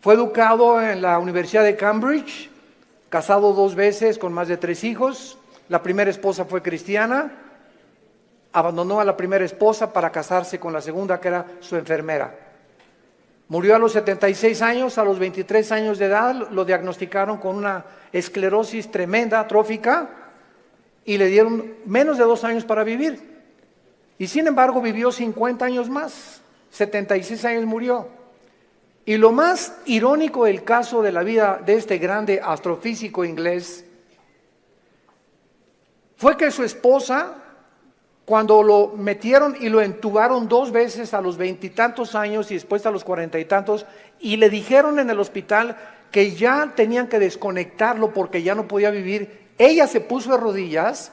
Fue educado en la Universidad de Cambridge, casado 2 veces con más de 3 hijos. La primera esposa fue cristiana, abandonó a la primera esposa para casarse con la segunda, que era su enfermera. Murió a los 76 años, a los 23 años de edad lo diagnosticaron con una esclerosis tremenda, atrófica, y le dieron menos de 2 años para vivir. Y sin embargo vivió 50 años más, 76 años murió. Y lo más irónico del caso de la vida de este grande astrofísico inglés fue que su esposa, cuando lo metieron y lo entubaron 2 veces a los 20 y tantos años y después a los 40 y tantos, y le dijeron en el hospital que ya tenían que desconectarlo porque ya no podía vivir, ella se puso de rodillas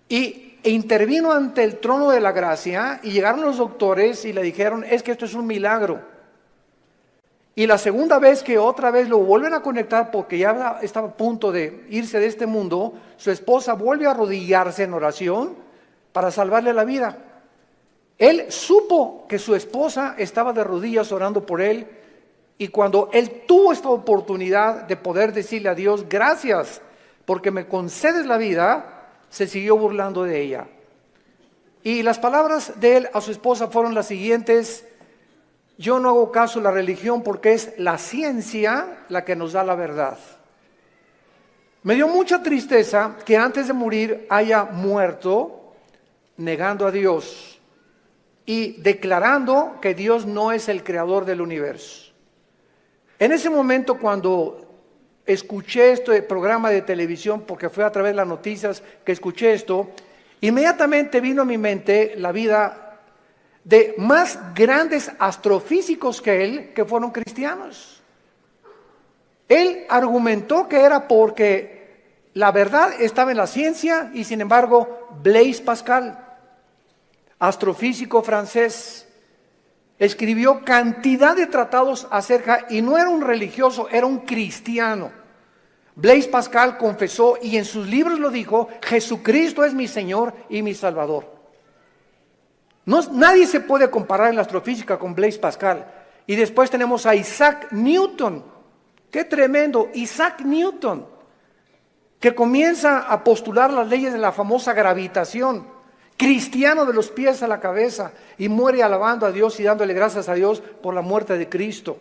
e intervino ante el trono de la gracia, y llegaron los doctores y le dijeron: es que esto es un milagro. Y la segunda vez que otra vez lo vuelven a conectar porque ya estaba a punto de irse de este mundo, su esposa vuelve a arrodillarse en oración para salvarle la vida. Él supo que su esposa estaba de rodillas orando por él, y cuando él tuvo esta oportunidad de poder decirle a Dios: gracias porque me concedes la vida, se siguió burlando de ella. Y las palabras de él a su esposa fueron las siguientes: yo no hago caso a la religión porque es la ciencia la que nos da la verdad. Me dio mucha tristeza que antes de morir haya muerto negando a Dios y declarando que Dios no es el creador del universo. En ese momento, cuando escuché este programa de televisión, porque fue a través de las noticias que escuché esto, inmediatamente vino a mi mente la vida de más grandes astrofísicos que él, que fueron cristianos. Él argumentó que era porque la verdad estaba en la ciencia, y sin embargo Blaise Pascal, astrofísico francés, escribió cantidad de tratados acerca, y no era un religioso, era un cristiano. Blaise Pascal confesó, y en sus libros lo dijo: Jesucristo es mi Señor y mi Salvador. Nadie se puede comparar en la astrofísica con Blaise Pascal. Y después tenemos a Isaac Newton. ¡Qué tremendo! Isaac Newton, que comienza a postular las leyes de la famosa gravitación, cristiano de los pies a la cabeza, y muere alabando a Dios y dándole gracias a Dios por la muerte de Cristo.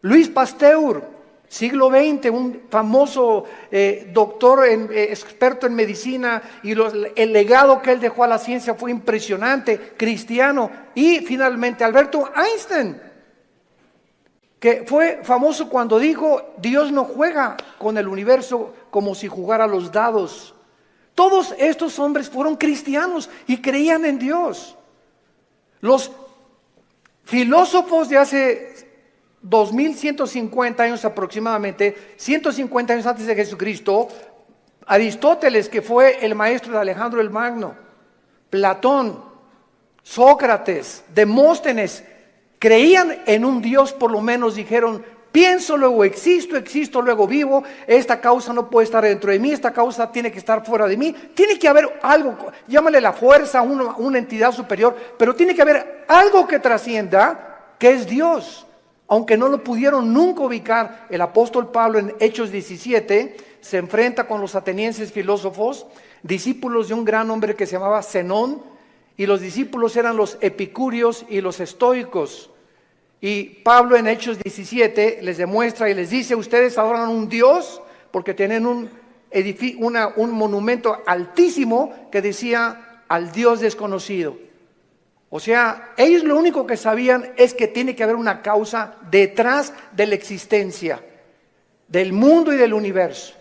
Louis Pasteur, siglo XX, un famoso doctor, experto en medicina, y el legado que él dejó a la ciencia fue impresionante, cristiano. Y finalmente Alberto Einstein, que fue famoso cuando dijo: Dios no juega con el universo como si jugara a los dados. Todos estos hombres fueron cristianos y creían en Dios. Los filósofos de hace 2150 años aproximadamente, 150 años antes de Jesucristo, Aristóteles, que fue el maestro de Alejandro el Magno, Platón, Sócrates, Demóstenes, creían en un Dios. Por lo menos dijeron: pienso, luego existo, existo, luego vivo, esta causa no puede estar dentro de mí, esta causa tiene que estar fuera de mí, tiene que haber algo, llámale la fuerza, una entidad superior, pero tiene que haber algo que trascienda, que es Dios. Aunque no lo pudieron nunca ubicar, el apóstol Pablo en Hechos 17 se enfrenta con los atenienses filósofos, discípulos de un gran hombre que se llamaba Zenón, y los discípulos eran los epicúreos y los estoicos. Y Pablo en Hechos 17 les demuestra y les dice: ustedes adoran un Dios porque tienen un monumento altísimo que decía: al Dios desconocido. O sea, ellos lo único que sabían es que tiene que haber una causa detrás de la existencia del mundo y del universo.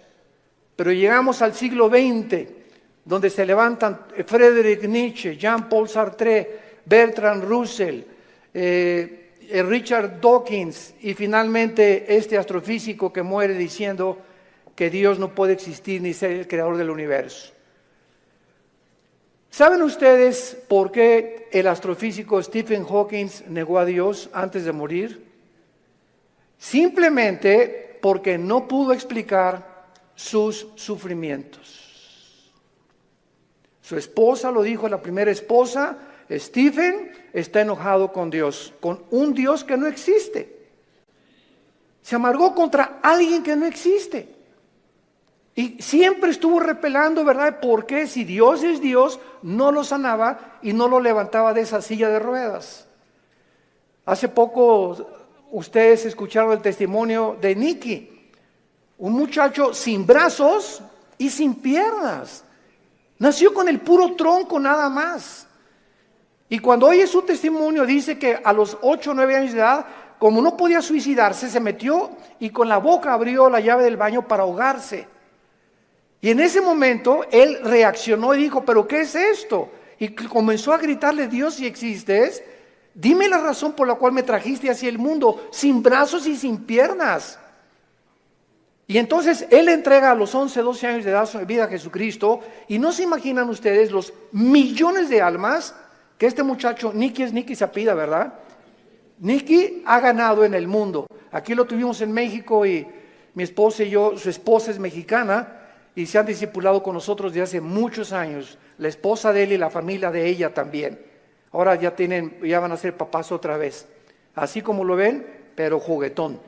Pero llegamos al siglo XX, donde se levantan Friedrich Nietzsche, Jean-Paul Sartre, Bertrand Russell, Richard Dawkins, y finalmente este astrofísico que muere diciendo que Dios no puede existir ni ser el creador del universo. ¿Saben ustedes por qué el astrofísico Stephen Hawking negó a Dios antes de morir? Simplemente porque no pudo explicar sus sufrimientos. Su esposa lo dijo, la primera esposa: Stephen está enojado con Dios, con un Dios que no existe. Se amargó contra alguien que no existe. Y siempre estuvo repelando, ¿verdad? ¿Por qué? Si Dios es Dios, no lo sanaba y no lo levantaba de esa silla de ruedas. Hace poco ustedes escucharon el testimonio de Nicky, un muchacho sin brazos y sin piernas. Nació con el puro tronco nada más. Y cuando oye su testimonio dice que a los 8 o 9 años de edad, como no podía suicidarse, se metió y con la boca abrió la llave del baño para ahogarse. Y en ese momento él reaccionó y dijo, ¿pero qué es esto? Y comenzó a gritarle, Dios, si existes, dime la razón por la cual me trajiste hacia el mundo, sin brazos y sin piernas. Y entonces él entrega a los 11, 12 años de edad su vida a Jesucristo, y no se imaginan ustedes los millones de almas que este muchacho, Nicky se apellida, ¿verdad? Nicky ha ganado en el mundo. Aquí lo tuvimos en México y mi esposa y yo, su esposa es mexicana y se han discipulado con nosotros desde hace muchos años. La esposa de él y la familia de ella también. Ahora ya van a ser papás otra vez. Así como lo ven, pero juguetón.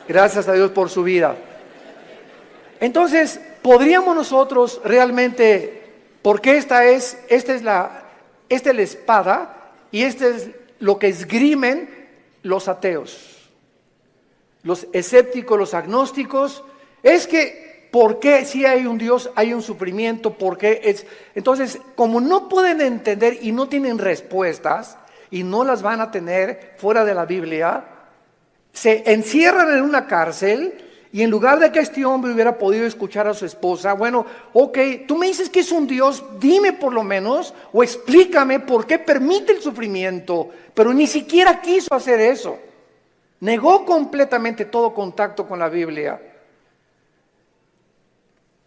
Gracias a Dios por su vida. Entonces, podríamos nosotros realmente, porque esta es la espada y este es lo que esgrimen los ateos, los escépticos, los agnósticos, es que ¿por qué si hay un Dios hay un sufrimiento? ¿Por qué es? Entonces, como no pueden entender y no tienen respuestas y no las van a tener fuera de la Biblia, se encierran en una cárcel y en lugar de que este hombre hubiera podido escuchar a su esposa, bueno, ok, tú me dices que es un Dios, dime por lo menos, o explícame por qué permite el sufrimiento, pero ni siquiera quiso hacer eso. Negó completamente todo contacto con la Biblia.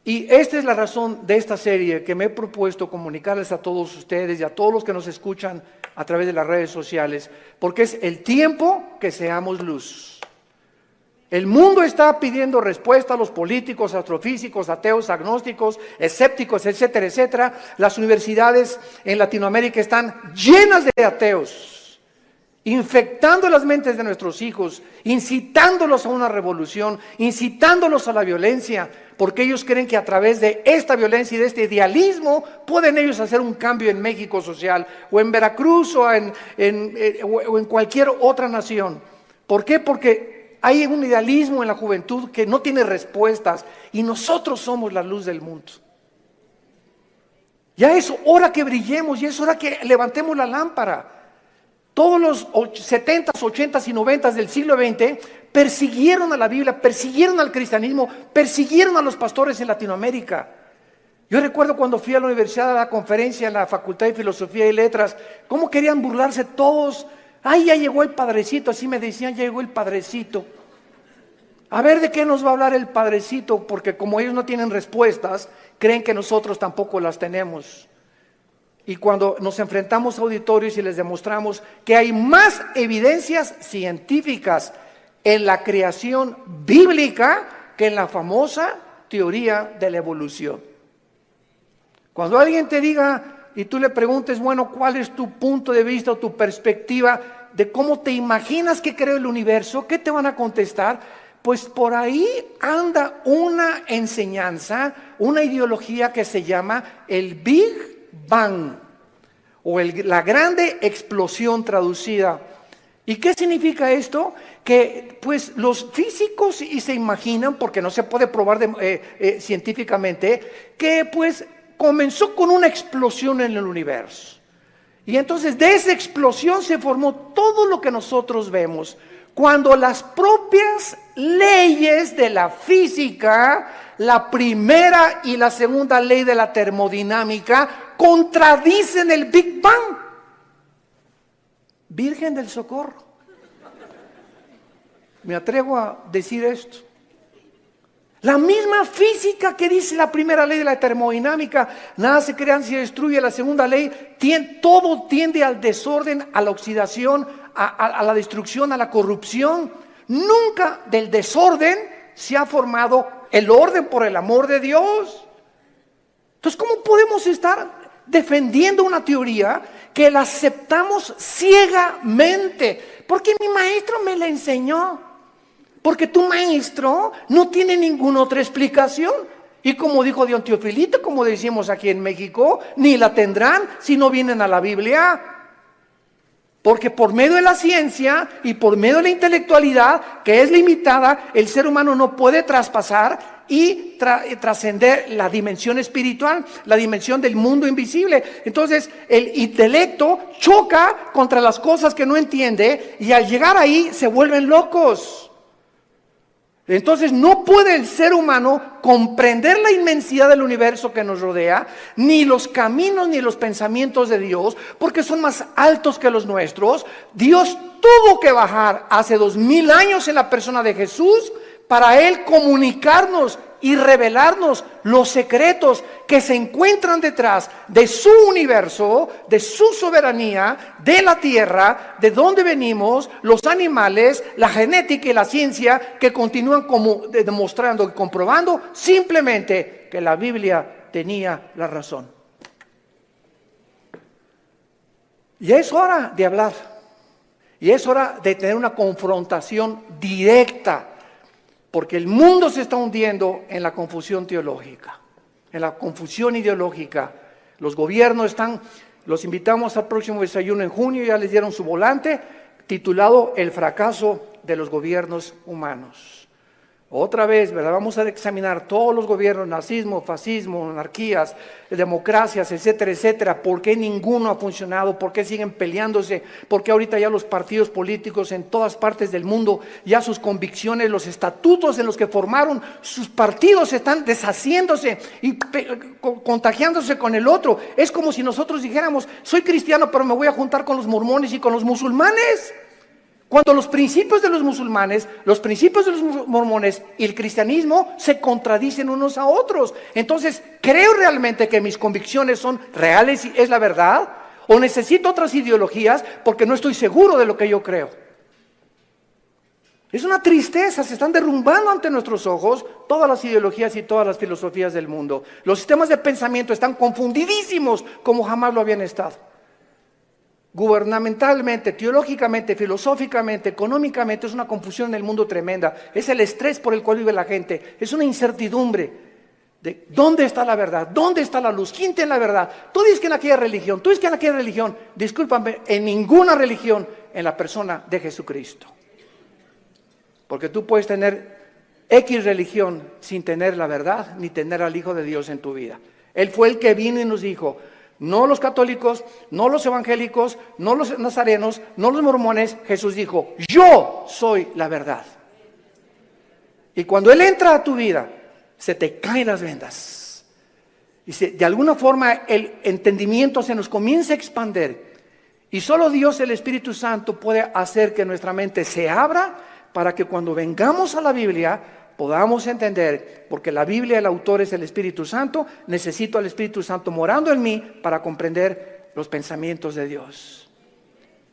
Y esta es la razón de esta serie que me he propuesto comunicarles a todos ustedes y a todos los que nos escuchan a través de las redes sociales, porque es el tiempo que seamos luz. El mundo está pidiendo respuesta a los políticos, astrofísicos, ateos, agnósticos, escépticos, etcétera, etcétera. Las universidades en Latinoamérica están llenas de ateos, infectando las mentes de nuestros hijos, incitándolos a una revolución, incitándolos a la violencia, porque ellos creen que a través de esta violencia y de este idealismo pueden ellos hacer un cambio en México social, o en Veracruz, o en cualquier otra nación. ¿Por qué? Porque hay un idealismo en la juventud que no tiene respuestas y nosotros somos la luz del mundo. Ya es hora que brillemos, ya es hora que levantemos la lámpara. Todos los 70s, 80s y 90s del siglo XX persiguieron a la Biblia, persiguieron al cristianismo, persiguieron a los pastores en Latinoamérica. Yo recuerdo cuando fui a la universidad a la conferencia en la Facultad de Filosofía y Letras, cómo querían burlarse todos. Ay, ya llegó el padrecito, así me decían, ya llegó el padrecito. A ver de qué nos va a hablar el padrecito, porque como ellos no tienen respuestas, creen que nosotros tampoco las tenemos. Y cuando nos enfrentamos a auditorios y les demostramos que hay más evidencias científicas en la creación bíblica que en la famosa teoría de la evolución. Cuando alguien te diga y tú le preguntes, bueno, ¿cuál es tu punto de vista o tu perspectiva de cómo te imaginas que creó el universo? ¿Qué te van a contestar? Pues por ahí anda una enseñanza, una ideología que se llama el Big Bang o la grande explosión traducida. ¿Y qué significa esto? Que pues los físicos y se imaginan, porque no se puede probar científicamente, que pues comenzó con una explosión en el universo. Y entonces de esa explosión se formó todo lo que nosotros vemos. Cuando las propias leyes de la física, la primera y la segunda ley de la termodinámica, contradicen el Big Bang. Virgen del Socorro. Me atrevo a decir esto. La misma física que dice la primera ley de la termodinámica, nada se crea ni se destruye, la segunda ley, todo tiende al desorden, a la oxidación, a la destrucción, a la corrupción. Nunca del desorden se ha formado el orden, por el amor de Dios. Entonces, ¿cómo podemos estar defendiendo una teoría que la aceptamos ciegamente, porque mi maestro me la enseñó, porque tu maestro no tiene ninguna otra explicación. Y como dijo Don Teofilito, como decimos aquí en México, ni la tendrán si no vienen a la Biblia. Porque por medio de la ciencia y por medio de la intelectualidad, que es limitada, el ser humano no puede traspasar y trascender la dimensión espiritual, la dimensión del mundo invisible. Entonces el intelecto choca contra las cosas que no entiende y al llegar ahí se vuelven locos. Entonces no puede el ser humano comprender la inmensidad del universo que nos rodea, ni los caminos ni los pensamientos de Dios, porque son más altos que los nuestros. Dios tuvo que bajar hace 2000 años en la persona de Jesús para Él comunicarnos y revelarnos los secretos que se encuentran detrás de su universo, de su soberanía, de la tierra, de dónde venimos, los animales, la genética y la ciencia que continúan como demostrando y comprobando simplemente que la Biblia tenía la razón. Y es hora de hablar, y es hora de tener una confrontación directa. Porque el mundo se está hundiendo en la confusión teológica, en la confusión ideológica. Los gobiernos los invitamos al próximo desayuno en junio, ya les dieron su volante, titulado El fracaso de los gobiernos humanos. Otra vez, ¿verdad? Vamos a examinar todos los gobiernos, nazismo, fascismo, monarquías, democracias, etcétera, etcétera. ¿Por qué ninguno ha funcionado? ¿Por qué siguen peleándose? ¿Por qué ahorita ya los partidos políticos en todas partes del mundo, ya sus convicciones, los estatutos en los que formaron sus partidos están deshaciéndose y contagiándose con el otro? Es como si nosotros dijéramos, soy cristiano pero me voy a juntar con los mormones y con los musulmanes. Cuando los principios de los musulmanes, los principios de los mormones y el cristianismo se contradicen unos a otros. Entonces, ¿creo realmente que mis convicciones son reales y es la verdad? ¿O necesito otras ideologías porque no estoy seguro de lo que yo creo? Es una tristeza, se están derrumbando ante nuestros ojos todas las ideologías y todas las filosofías del mundo. Los sistemas de pensamiento están confundidísimos como jamás lo habían estado. Gubernamentalmente, teológicamente, filosóficamente, económicamente, es una confusión en el mundo tremenda. Es el estrés por el cual vive la gente. Es una incertidumbre de dónde está la verdad, dónde está la luz, quién tiene la verdad. Tú dices que en aquella religión, tú dices que en aquella religión. Discúlpame, en ninguna religión en la persona de Jesucristo. Porque tú puedes tener X religión sin tener la verdad, ni tener al Hijo de Dios en tu vida. Él fue el que vino y nos dijo, no los católicos, no los evangélicos, no los nazarenos, no los mormones. Jesús dijo, yo soy la verdad. Y cuando Él entra a tu vida, se te caen las vendas. Y de alguna forma el entendimiento se nos comienza a expandir. Y solo Dios, el Espíritu Santo, puede hacer que nuestra mente se abra para que cuando vengamos a la Biblia podamos entender, porque la Biblia, el autor es el Espíritu Santo, necesito al Espíritu Santo morando en mí para comprender los pensamientos de Dios.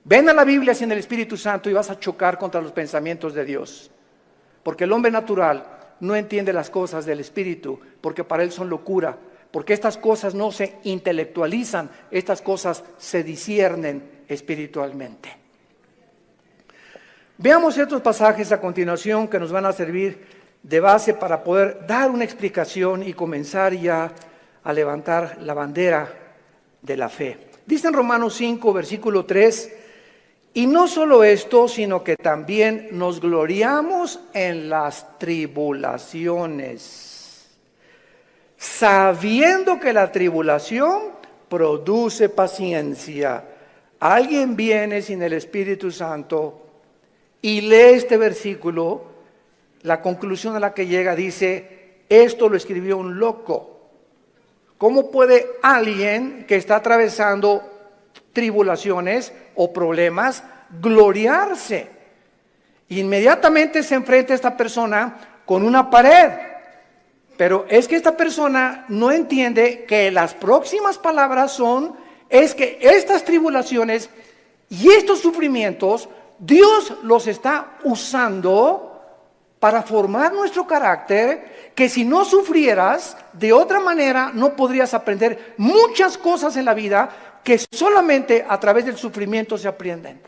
Ven a la Biblia sin el Espíritu Santo y vas a chocar contra los pensamientos de Dios, porque el hombre natural no entiende las cosas del Espíritu, porque para él son locura, porque estas cosas no se intelectualizan, estas cosas se disciernen espiritualmente. Veamos estos pasajes a continuación que nos van a servir de base para poder dar una explicación y comenzar ya a levantar la bandera de la fe. Dice en Romanos 5, versículo 3, y no solo esto, sino que también nos gloriamos en las tribulaciones, sabiendo que la tribulación produce paciencia. Alguien viene sin el Espíritu Santo y lee este versículo. La conclusión a la que llega dice, esto lo escribió un loco. ¿Cómo puede alguien que está atravesando tribulaciones o problemas gloriarse? Inmediatamente se enfrenta a esta persona con una pared. Pero es que esta persona no entiende que las próximas palabras es que estas tribulaciones y estos sufrimientos, Dios los está usando para formar nuestro carácter, que si no sufrieras de otra manera no podrías aprender muchas cosas en la vida que solamente a través del sufrimiento se aprenden.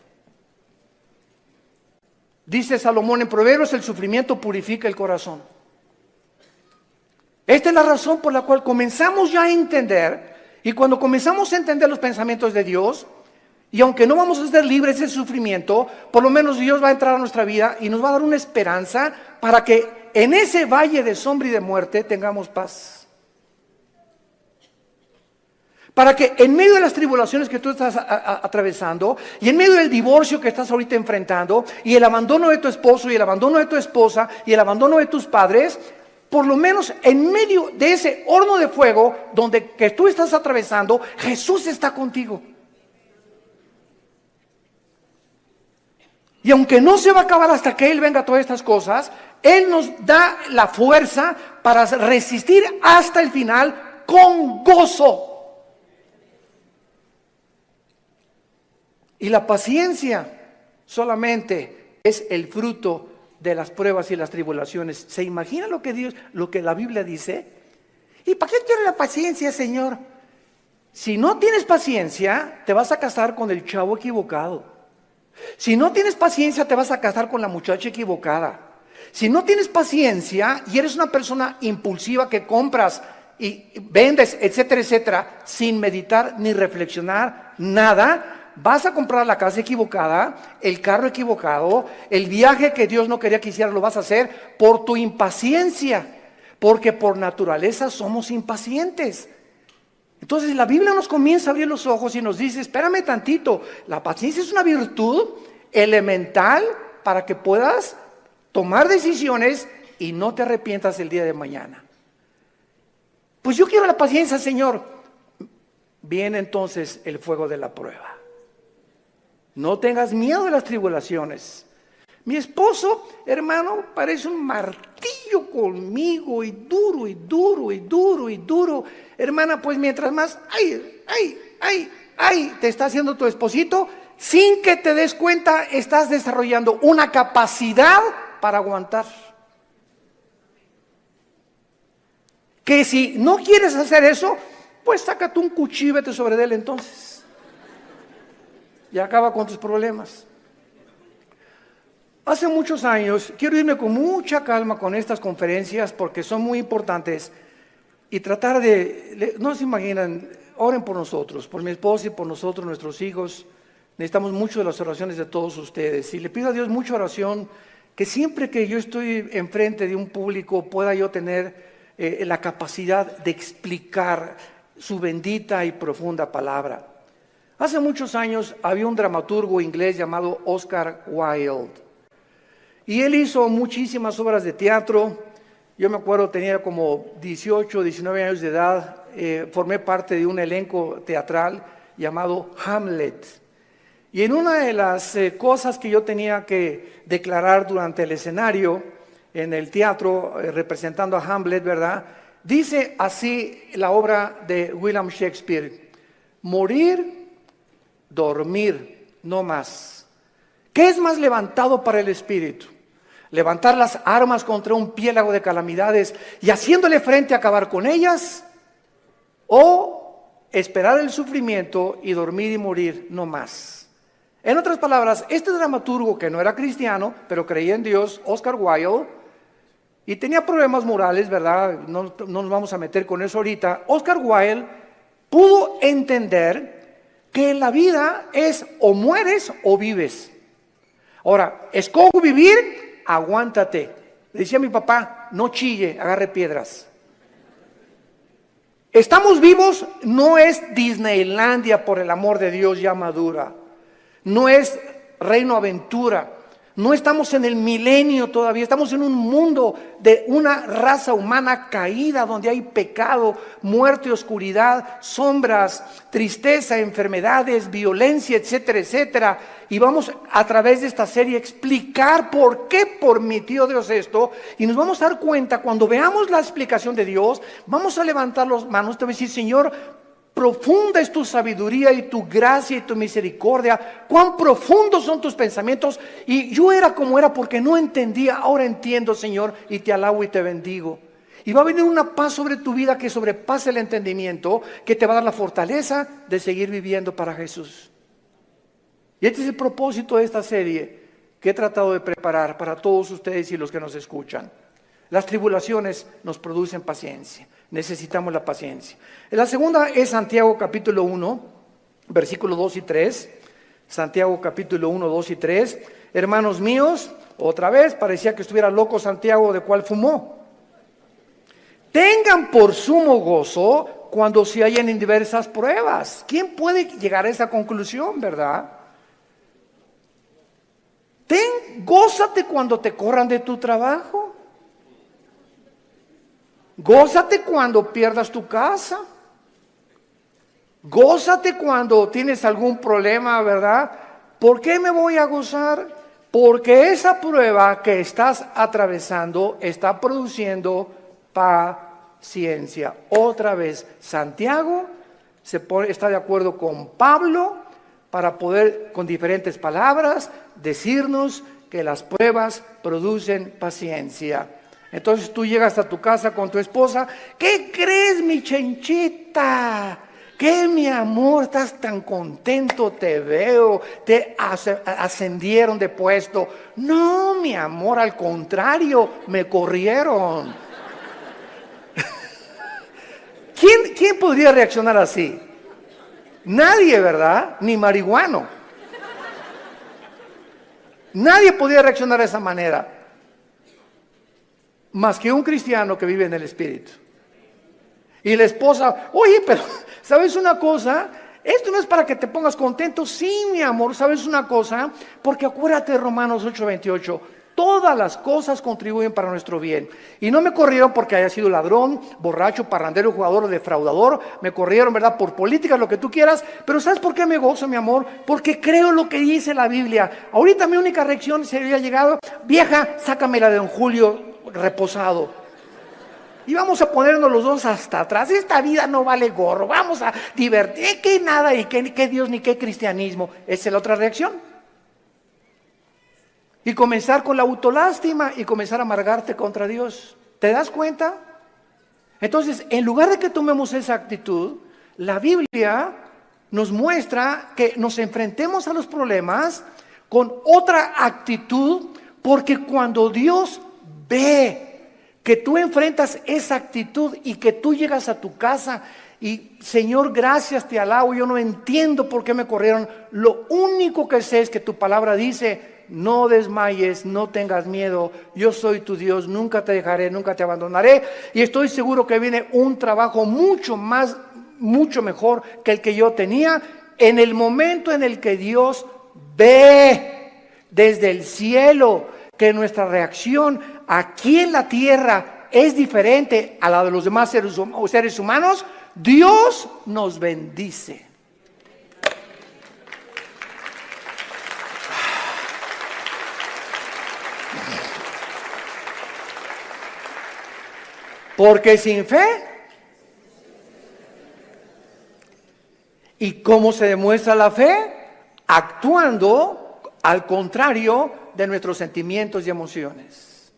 Dice Salomón en Proverbios, el sufrimiento purifica el corazón. Esta es la razón por la cual comenzamos ya a entender, y cuando comenzamos a entender los pensamientos de Dios, y aunque no vamos a ser libres del sufrimiento, por lo menos Dios va a entrar a nuestra vida y nos va a dar una esperanza para que en ese valle de sombra y de muerte tengamos paz. Para que en medio de las tribulaciones que tú estás atravesando, y en medio del divorcio que estás ahorita enfrentando, y el abandono de tu esposo, y el abandono de tu esposa, y el abandono de tus padres, por lo menos en medio de ese horno de fuego que tú estás atravesando, Jesús está contigo. Y aunque no se va a acabar hasta que Él venga a todas estas cosas, Él nos da la fuerza para resistir hasta el final con gozo. Y la paciencia solamente es el fruto de las pruebas y las tribulaciones. ¿Se imagina lo que la Biblia dice? ¿Y para qué quiere la paciencia, Señor? Si no tienes paciencia, te vas a casar con el chavo equivocado. Si no tienes paciencia, te vas a casar con la muchacha equivocada. Si no tienes paciencia y eres una persona impulsiva que compras y vendes, etcétera, etcétera, sin meditar ni reflexionar nada, vas a comprar la casa equivocada, el carro equivocado, el viaje que Dios no quería que hicieras lo vas a hacer por tu impaciencia, porque por naturaleza somos impacientes. Entonces la Biblia nos comienza a abrir los ojos y nos dice, espérame tantito, la paciencia es una virtud elemental para que puedas tomar decisiones y no te arrepientas el día de mañana. Pues yo quiero la paciencia, Señor. Viene entonces el fuego de la prueba. No tengas miedo de las tribulaciones. Mi esposo, hermano, parece un martillo conmigo y duro, y duro, y duro, y duro. Hermana, pues mientras más, te está haciendo tu esposito, sin que te des cuenta, estás desarrollando una capacidad para aguantar. Que si no quieres hacer eso, pues sácate un cuchillo y vete sobre él entonces. Y acaba con tus problemas. Hace muchos años, quiero irme con mucha calma con estas conferencias porque son muy importantes y tratar no se imaginan, oren por nosotros, por mi esposa y por nosotros, nuestros hijos. Necesitamos mucho de las oraciones de todos ustedes y le pido a Dios mucha oración, que siempre que yo estoy enfrente de un público pueda yo tener la capacidad de explicar su bendita y profunda palabra. Hace muchos años había un dramaturgo inglés llamado Oscar Wilde y él hizo muchísimas obras de teatro. Yo me acuerdo, tenía como 18, 19 años de edad, formé parte de un elenco teatral llamado Hamlet. Y en una de las cosas que yo tenía que declarar durante el escenario, en el teatro, representando a Hamlet, ¿verdad? Dice así la obra de William Shakespeare: morir, dormir, no más. ¿Qué es más levantado para el espíritu? ¿Levantar las armas contra un piélago de calamidades y haciéndole frente a acabar con ellas? ¿O esperar el sufrimiento y dormir y morir, no más? En otras palabras, este dramaturgo que no era cristiano, pero creía en Dios, Oscar Wilde, y tenía problemas morales, ¿verdad? No nos vamos a meter con eso ahorita. Oscar Wilde pudo entender que en la vida es o mueres o vives. Ahora, escojo vivir, aguántate. Le decía a mi papá, no chille, agarre piedras. Estamos vivos, no es Disneylandia, por el amor de Dios, ya madura. No es Reino Aventura. No estamos en el milenio todavía, estamos en un mundo de una raza humana caída, donde hay pecado, muerte, oscuridad, sombras, tristeza, enfermedades, violencia, etcétera, etcétera. Y vamos a través de esta serie a explicar por qué permitió Dios esto. Y nos vamos a dar cuenta, cuando veamos la explicación de Dios, vamos a levantar las manos, te voy a decir, Señor, profunda es tu sabiduría y tu gracia y tu misericordia. Cuán profundos son tus pensamientos. Y yo era como era porque no entendía. Ahora entiendo, Señor, y te alabo y te bendigo. Y va a venir una paz sobre tu vida que sobrepase el entendimiento, que te va a dar la fortaleza de seguir viviendo para Jesús. Y este es el propósito de esta serie que he tratado de preparar para todos ustedes y los que nos escuchan. Las tribulaciones nos producen paciencia. Necesitamos la paciencia. La segunda es Santiago capítulo 1, versículos 2 y 3. Santiago capítulo 1, 2 y 3. Hermanos míos, otra vez, parecía que estuviera loco Santiago, de cuál fumó. Tengan por sumo gozo cuando se hallen en diversas pruebas. ¿Quién puede llegar a esa conclusión, verdad? Gózate cuando te corran de tu trabajo. Gózate cuando pierdas tu casa. Gózate cuando tienes algún problema, ¿verdad? ¿Por qué me voy a gozar? Porque esa prueba que estás atravesando está produciendo paciencia. Otra vez, Santiago está de acuerdo con Pablo para poder, con diferentes palabras, decirnos que las pruebas producen paciencia. Entonces tú llegas a tu casa con tu esposa. ¿Qué crees, mi chenchita? ¿Qué, mi amor? Estás tan contento, te veo, te ascendieron de puesto. No, mi amor, al contrario, me corrieron. ¿Quién podría reaccionar así? Nadie, ¿verdad? Ni marihuano. Nadie podría reaccionar de esa manera, más que un cristiano que vive en el Espíritu. Y la esposa, oye, pero ¿sabes una cosa? Esto no es para que te pongas contento. Sí, mi amor, ¿sabes una cosa? Porque acuérdate de Romanos 8:28. Todas las cosas contribuyen para nuestro bien. Y no me corrieron porque haya sido ladrón, borracho, parrandero, jugador o defraudador. Me corrieron, ¿verdad? Por políticas, lo que tú quieras. Pero ¿sabes por qué me gozo, mi amor? Porque creo lo que dice la Biblia. Ahorita mi única reacción sería llegado, vieja, sácamela de don Julio reposado. Y vamos a ponernos los dos hasta atrás. Esta vida no vale gorro. Vamos a divertir. Que nada, y que Dios, ni qué cristianismo. Esa es la otra reacción. Y comenzar con la autolástima y comenzar a amargarte contra Dios. ¿Te das cuenta? Entonces, en lugar de que tomemos esa actitud, la Biblia nos muestra que nos enfrentemos a los problemas con otra actitud, porque cuando Dios ve que tú enfrentas esa actitud y que tú llegas a tu casa y Señor, gracias, te alabo, yo no entiendo por qué me corrieron, lo único que sé es que tu palabra dice: no desmayes, no tengas miedo, yo soy tu Dios, nunca te dejaré, nunca te abandonaré. Y estoy seguro que viene un trabajo mucho mejor que el que yo tenía. En el momento en el que Dios ve desde el cielo que nuestra reacción aquí en la tierra es diferente a la de los demás seres humanos, Dios nos bendice. Porque sin fe, ¿y cómo se demuestra la fe? Actuando al contrario de nuestros sentimientos y emociones.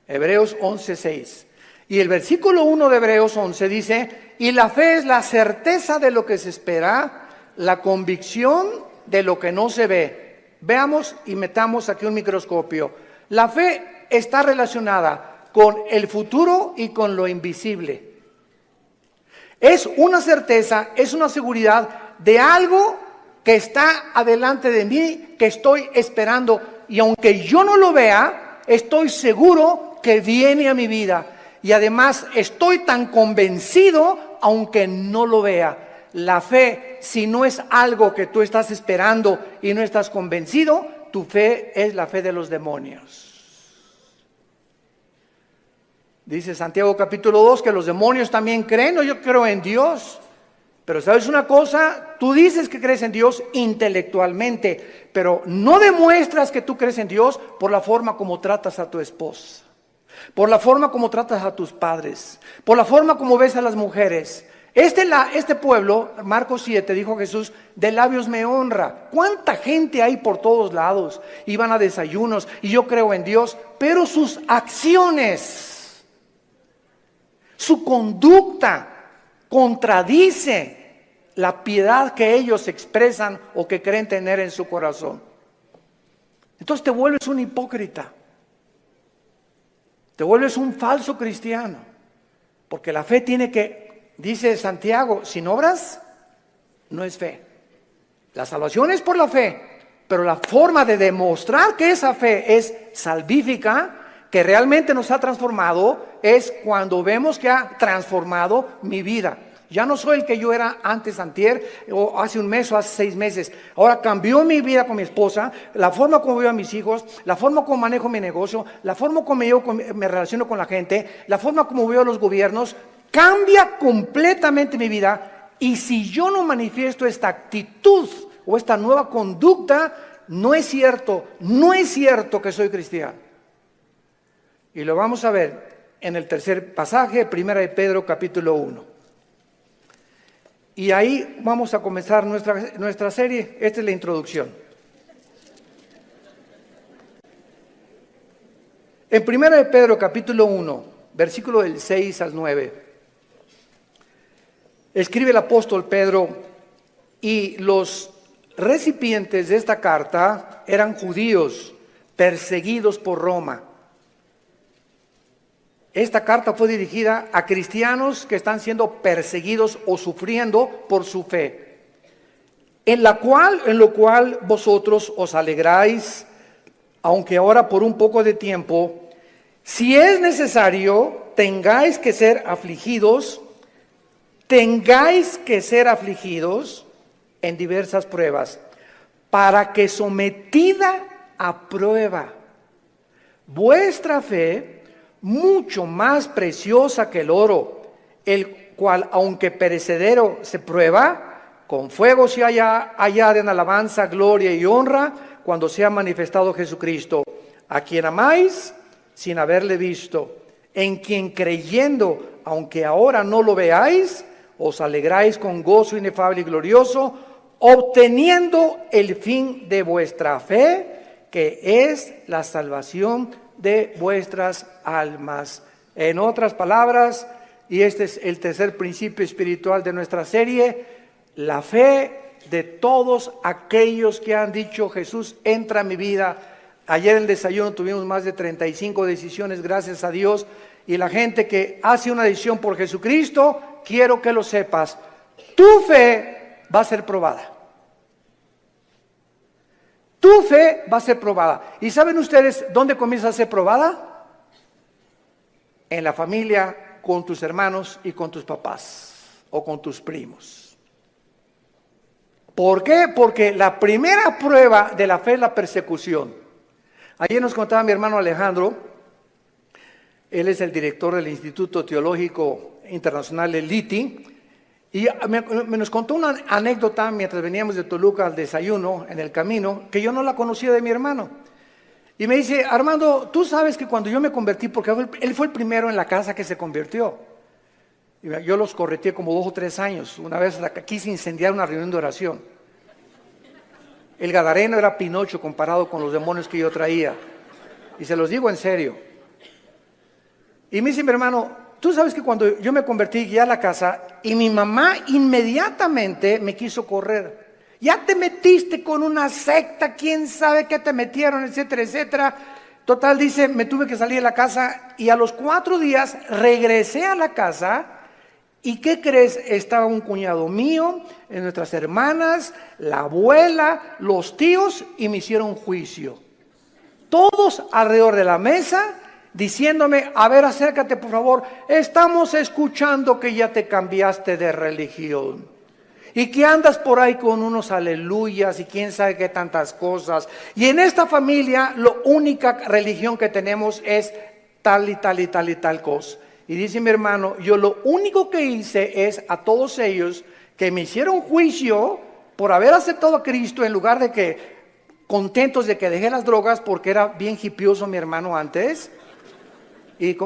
Hebreos 11:6. Y el versículo 1 de Hebreos 11 dice: y la fe es la certeza de lo que se espera, la convicción de lo que no se ve. Veamos y metamos aquí un microscopio. La fe está relacionada con el futuro y con lo invisible. Es una certeza, es una seguridad de algo que está adelante de mí, que estoy esperando, y aunque yo no lo vea, estoy seguro que viene a mi vida. Y además estoy tan convencido aunque no lo vea. La fe, si no es algo que tú estás esperando y no estás convencido, tu fe es la fe de los demonios. Dice Santiago capítulo 2 que los demonios también creen. No, yo creo en Dios. Pero ¿sabes una cosa? Tú dices que crees en Dios intelectualmente, pero no demuestras que tú crees en Dios por la forma como tratas a tu esposa, por la forma como tratas a tus padres, por la forma como ves a las mujeres. Este pueblo, Marcos 7, dijo Jesús, de labios me honra. ¿Cuánta gente hay por todos lados? Y van a desayunos, y yo creo en Dios, pero sus acciones Su conducta contradice la piedad que ellos expresan o que creen tener en su corazón. Entonces te vuelves un hipócrita. Te vuelves un falso cristiano. Porque la fe tiene que, dice Santiago, sin obras no es fe. La salvación es por la fe, pero la forma de demostrar que esa fe es salvífica, que realmente nos ha transformado, es cuando vemos que ha transformado mi vida. Ya no soy el que yo era antes, antier, o hace un mes o hace 6 meses. Ahora cambió mi vida con mi esposa, la forma como veo a mis hijos, la forma como manejo mi negocio, la forma como me relaciono con la gente, la forma como veo a los gobiernos. Cambia completamente mi vida. Y si yo no manifiesto esta actitud o esta nueva conducta, no es cierto que soy cristiano. Y lo vamos a ver en el tercer pasaje, 1 de Pedro capítulo 1. Y ahí vamos a comenzar nuestra serie. Esta es la introducción. En 1 de Pedro capítulo 1, versículo del 6 al 9, escribe el apóstol Pedro, y los recipientes de esta carta eran judíos perseguidos por Roma. Esta carta fue dirigida a cristianos que están siendo perseguidos o sufriendo por su fe, en lo cual vosotros os alegráis, aunque ahora por un poco de tiempo, si es necesario, tengáis que ser afligidos en diversas pruebas, para que sometida a prueba vuestra fe, mucho más preciosa que el oro, el cual, aunque perecedero, se prueba, con fuego se hallada en alabanza, gloria y honra, cuando sea manifestado Jesucristo, a quien amáis sin haberle visto, en quien creyendo, aunque ahora no lo veáis, os alegráis con gozo inefable y glorioso, obteniendo el fin de vuestra fe, que es la salvación de vuestras almas. En otras palabras, y este es el tercer principio espiritual de nuestra serie, la fe de todos aquellos que han dicho: Jesús, entra a mi vida. Ayer en el desayuno tuvimos más de 35 decisiones, gracias a Dios, y la gente que hace una decisión por Jesucristo, quiero que lo sepas, tu fe va a ser probada. Tu fe va a ser probada. ¿Y saben ustedes dónde comienza a ser probada? En la familia, con tus hermanos y con tus papás o con tus primos. ¿Por qué? Porque la primera prueba de la fe es la persecución. Ayer nos contaba mi hermano Alejandro, él es el director del Instituto Teológico Internacional del ITI, y nos contó una anécdota mientras veníamos de Toluca al desayuno en el camino, que yo no la conocía de mi hermano. Y me dice: Armando, tú sabes que cuando yo me convertí, porque él fue el primero en la casa que se convirtió. Y yo los correteé como 2 o 3 años. Una vez quise incendiar una reunión de oración. El gadareno era Pinocho comparado con los demonios que yo traía. Y se los digo en serio. Y me dice mi hermano: tú sabes que cuando yo me convertí, llegué a la casa y mi mamá inmediatamente me quiso correr. Ya te metiste con una secta, quién sabe qué te metieron, etcétera, etcétera. Total, dice, me tuve que salir de la casa y a los 4 días regresé a la casa. ¿Y qué crees? Estaba un cuñado mío, nuestras hermanas, la abuela, los tíos, y me hicieron juicio. Todos alrededor de la mesa, diciéndome: a ver, acércate por favor, estamos escuchando que ya te cambiaste de religión y que andas por ahí con unos aleluyas y quién sabe qué tantas cosas, y en esta familia la única religión que tenemos es tal y tal y tal y tal cosa. Y dice mi hermano: yo lo único que hice es a todos ellos que me hicieron juicio por haber aceptado a Cristo, en lugar de que contentos de que dejé las drogas, porque era bien hipioso mi hermano antes, y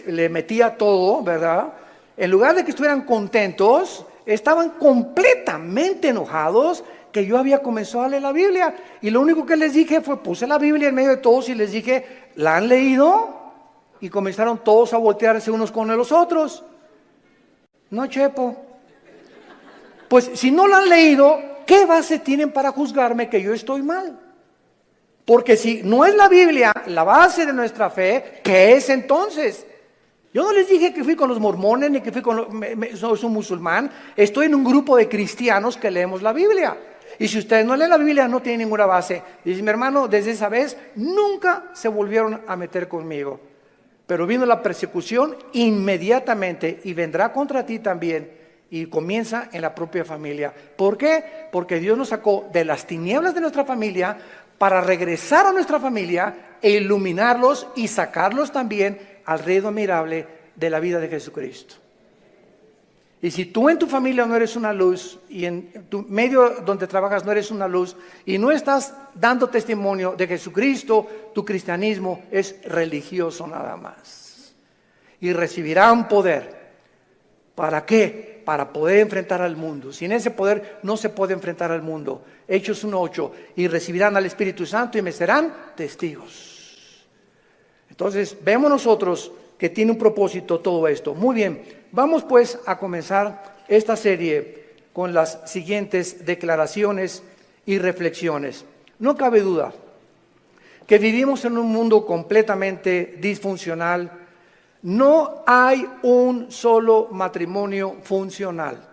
le metía todo, ¿verdad? En lugar de que estuvieran contentos, estaban completamente enojados que yo había comenzado a leer la Biblia. Y lo único que les dije fue, puse la Biblia en medio de todos y les dije: ¿la han leído? Y comenzaron todos a voltearse unos con los otros. No, Chepo. Pues si no lo han leído, ¿qué base tienen para juzgarme que yo estoy mal? Porque si no es la Biblia la base de nuestra fe, ¿qué es entonces? Yo no les dije que fui con los mormones ni que fui con soy un musulmán. Estoy en un grupo de cristianos que leemos la Biblia. Y si ustedes no leen la Biblia, no tienen ninguna base. Y dice mi hermano, desde esa vez nunca se volvieron a meter conmigo. Pero vino la persecución inmediatamente y vendrá contra ti también. Y comienza en la propia familia. ¿Por qué? Porque Dios nos sacó de las tinieblas de nuestra familia para regresar a nuestra familia e iluminarlos y sacarlos también al reino admirable de la vida de Jesucristo. Y si tú en tu familia no eres una luz y en tu medio donde trabajas no eres una luz y no estás dando testimonio de Jesucristo, tu cristianismo es religioso nada más. Y recibirán poder. ¿Para qué? Para poder enfrentar al mundo. Sin ese poder no se puede enfrentar al mundo. Hechos 1:8. Y recibirán al Espíritu Santo y me serán testigos. Entonces, vemos nosotros que tiene un propósito todo esto. Muy bien, vamos pues a comenzar esta serie con las siguientes declaraciones y reflexiones. No cabe duda que vivimos en un mundo completamente disfuncional. No hay un solo matrimonio funcional.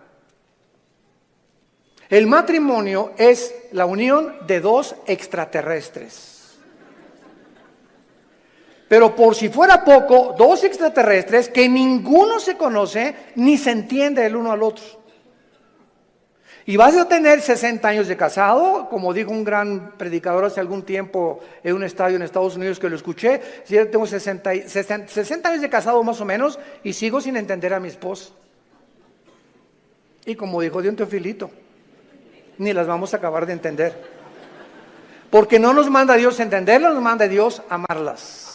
El matrimonio es la unión de dos extraterrestres. Pero por si fuera poco, dos extraterrestres que ninguno se conoce ni se entiende el uno al otro. Y vas a tener 60 años de casado, como dijo un gran predicador hace algún tiempo en un estadio en Estados Unidos que lo escuché. Yo tengo 60 años de casado más o menos y sigo sin entender a mi esposa. Y como dijo Dios Teofilito, ni las vamos a acabar de entender. Porque no nos manda Dios entenderlas, nos manda Dios amarlas.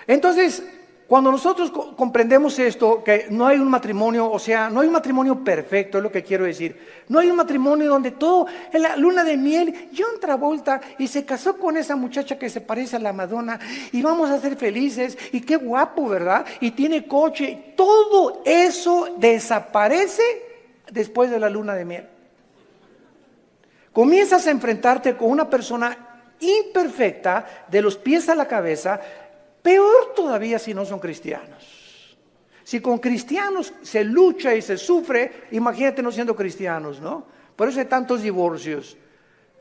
Entonces, cuando nosotros comprendemos esto, que no hay un matrimonio, o sea, no hay un matrimonio perfecto, es lo que quiero decir. No hay un matrimonio donde todo, en la luna de miel, John Travolta, y se casó con esa muchacha que se parece a la Madonna, y vamos a ser felices, y qué guapo, ¿verdad? Y tiene coche. Todo eso desaparece después de la luna de miel. Comienzas a enfrentarte con una persona imperfecta, de los pies a la cabeza. Peor todavía si no son cristianos. Si con cristianos se lucha y se sufre, imagínate no siendo cristianos, ¿no? Por eso hay tantos divorcios.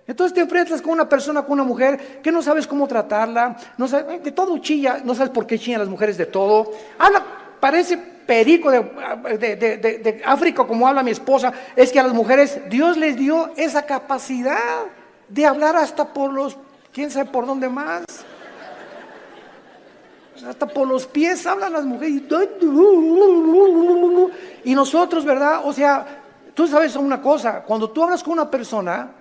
Entonces te enfrentas con una persona, con una mujer, que no sabes cómo tratarla, no sabes, de todo chilla, no sabes por qué chillan las mujeres de todo. Habla, parece perico de África como habla mi esposa. Es que a las mujeres Dios les dio esa capacidad de hablar hasta por los, quién sabe por dónde más. Hasta por los pies hablan las mujeres. Y nosotros, ¿verdad? O sea, tú sabes una cosa, cuando tú hablas con una persona,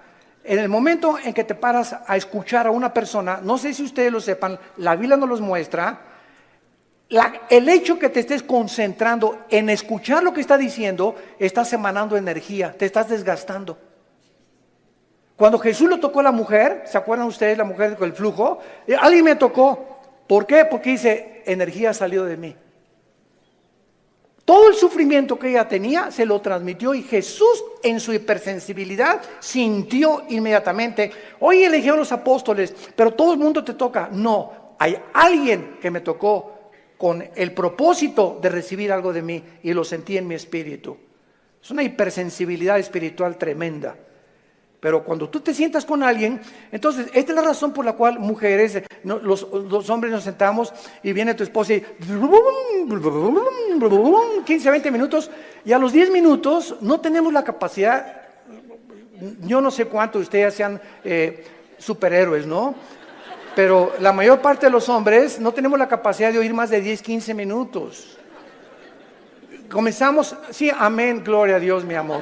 en el momento en que te paras a escuchar a una persona, no sé si ustedes lo sepan, la Biblia nos los muestra, el hecho que te estés concentrando en escuchar lo que está diciendo, estás emanando energía, te estás desgastando. Cuando Jesús lo tocó a la mujer, ¿se acuerdan ustedes la mujer con el flujo? Alguien me tocó. ¿Por qué? Porque dice, energía salió de mí. Todo el sufrimiento que ella tenía se lo transmitió y Jesús en su hipersensibilidad sintió inmediatamente. Hoy eligieron los apóstoles, pero todo el mundo te toca. No, hay alguien que me tocó con el propósito de recibir algo de mí y lo sentí en mi espíritu. Es una hipersensibilidad espiritual tremenda. Pero cuando tú te sientas con alguien, entonces esta es la razón por la cual mujeres, los hombres nos sentamos y viene tu esposa y 15, 20 minutos y a los 10 minutos no tenemos la capacidad, yo no sé cuántos de ustedes sean superhéroes, ¿no? Pero la mayor parte de los hombres no tenemos la capacidad de oír más de 10, 15 minutos. Comenzamos, sí, amén, gloria a Dios, mi amor.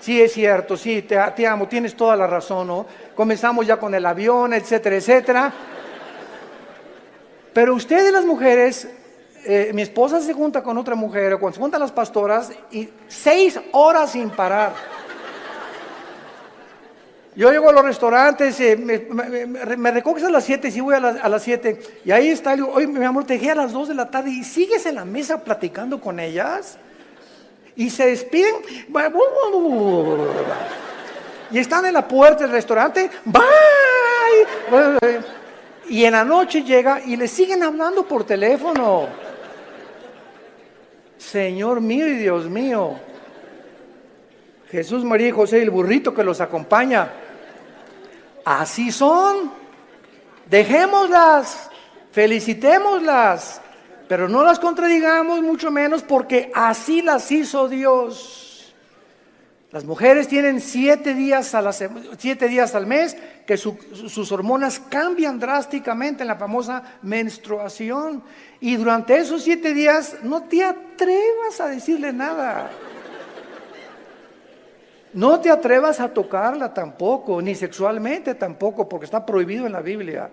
Sí, es cierto, sí, te amo, tienes toda la razón, ¿no? Comenzamos ya con el avión, etcétera, etcétera. Pero ustedes las mujeres, mi esposa se junta con otra mujer, o cuando se juntan las pastoras, y 6 horas sin parar. Yo llego a los restaurantes, me recoges a las 7, sí voy a las 7, y ahí está, le digo, oye, mi amor, te dejé a las 2 de la tarde, y sigues en la mesa platicando con ellas, y se despiden, y están en la puerta del restaurante, bye, y en la noche llega, y le siguen hablando por teléfono. Señor mío y Dios mío, Jesús, María y José y el burrito que los acompaña, así son. Dejémoslas, felicitémoslas, pero no las contradigamos, mucho menos, porque así las hizo Dios. Las mujeres tienen 7 días al mes que sus hormonas cambian drásticamente en la famosa menstruación, y durante esos 7 días no te atrevas a decirle nada. No te atrevas a tocarla tampoco, ni sexualmente tampoco, porque está prohibido en la Biblia.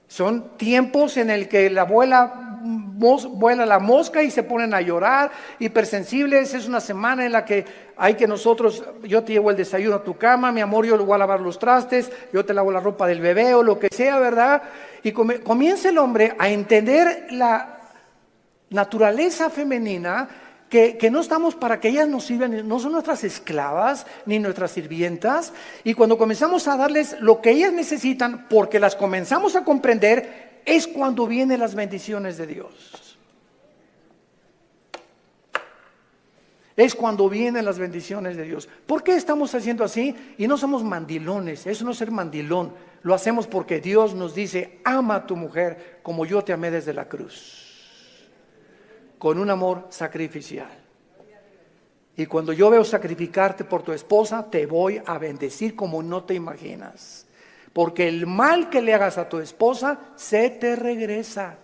Son tiempos en el que vuela la mosca y se ponen a llorar, hipersensibles. Es una semana en la que hay que yo te llevo el desayuno a tu cama, mi amor, yo le voy a lavar los trastes, yo te lavo la ropa del bebé o lo que sea, ¿verdad? Y comienza el hombre a entender la naturaleza femenina, que no estamos para que ellas nos sirvan, no son nuestras esclavas ni nuestras sirvientas, y cuando comenzamos a darles lo que ellas necesitan, porque las comenzamos a comprender, es cuando vienen las bendiciones de Dios. Es cuando vienen las bendiciones de Dios. ¿Por qué estamos haciendo así? Y no somos mandilones, eso no es ser mandilón, lo hacemos porque Dios nos dice, ama a tu mujer como yo te amé desde la cruz, con un amor sacrificial. Y cuando yo veo sacrificarte por tu esposa, te voy a bendecir como no te imaginas. Porque el mal que le hagas a tu esposa, se te regresa.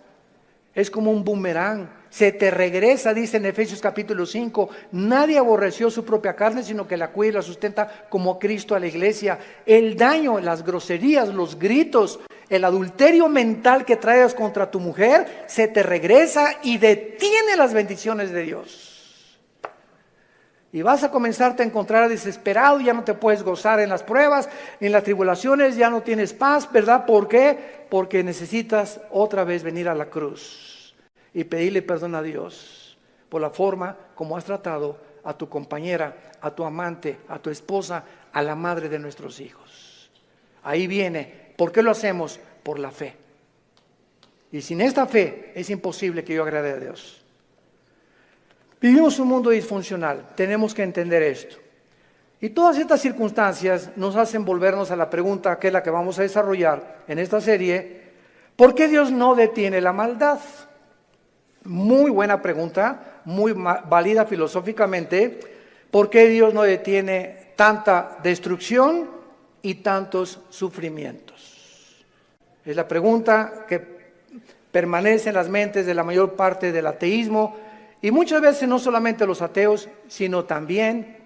Es como un boomerang, se te regresa, dice en Efesios capítulo 5. Nadie aborreció su propia carne, sino que la cuida y la sustenta como Cristo a la iglesia. El daño, las groserías, los gritos, el adulterio mental que traes contra tu mujer, se te regresa y detiene las bendiciones de Dios. Y vas a comenzarte a encontrar desesperado, ya no te puedes gozar en las pruebas, en las tribulaciones, ya no tienes paz, ¿verdad? ¿Por qué? Porque necesitas otra vez venir a la cruz y pedirle perdón a Dios por la forma como has tratado a tu compañera, a tu amante, a tu esposa, a la madre de nuestros hijos. Ahí viene. ¿Por qué lo hacemos? Por la fe. Y sin esta fe es imposible que yo agrade a Dios. Vivimos un mundo disfuncional, tenemos que entender esto. Y todas estas circunstancias nos hacen volvernos a la pregunta, que es la que vamos a desarrollar en esta serie: ¿por qué Dios no detiene la maldad? Muy buena pregunta, muy válida filosóficamente. ¿Por qué Dios no detiene tanta destrucción y tantos sufrimientos? Es la pregunta que permanece en las mentes de la mayor parte del ateísmo, y muchas veces no solamente los ateos, sino también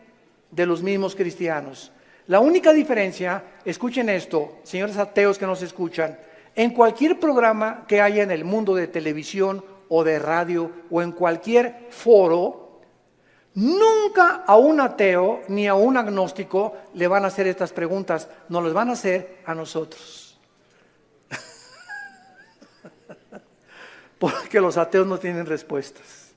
de los mismos cristianos. La única diferencia, escuchen esto, señores ateos que nos escuchan, en cualquier programa que haya en el mundo de televisión o de radio o en cualquier foro, nunca a un ateo ni a un agnóstico le van a hacer estas preguntas, nos las van a hacer a nosotros. Porque los ateos no tienen respuestas.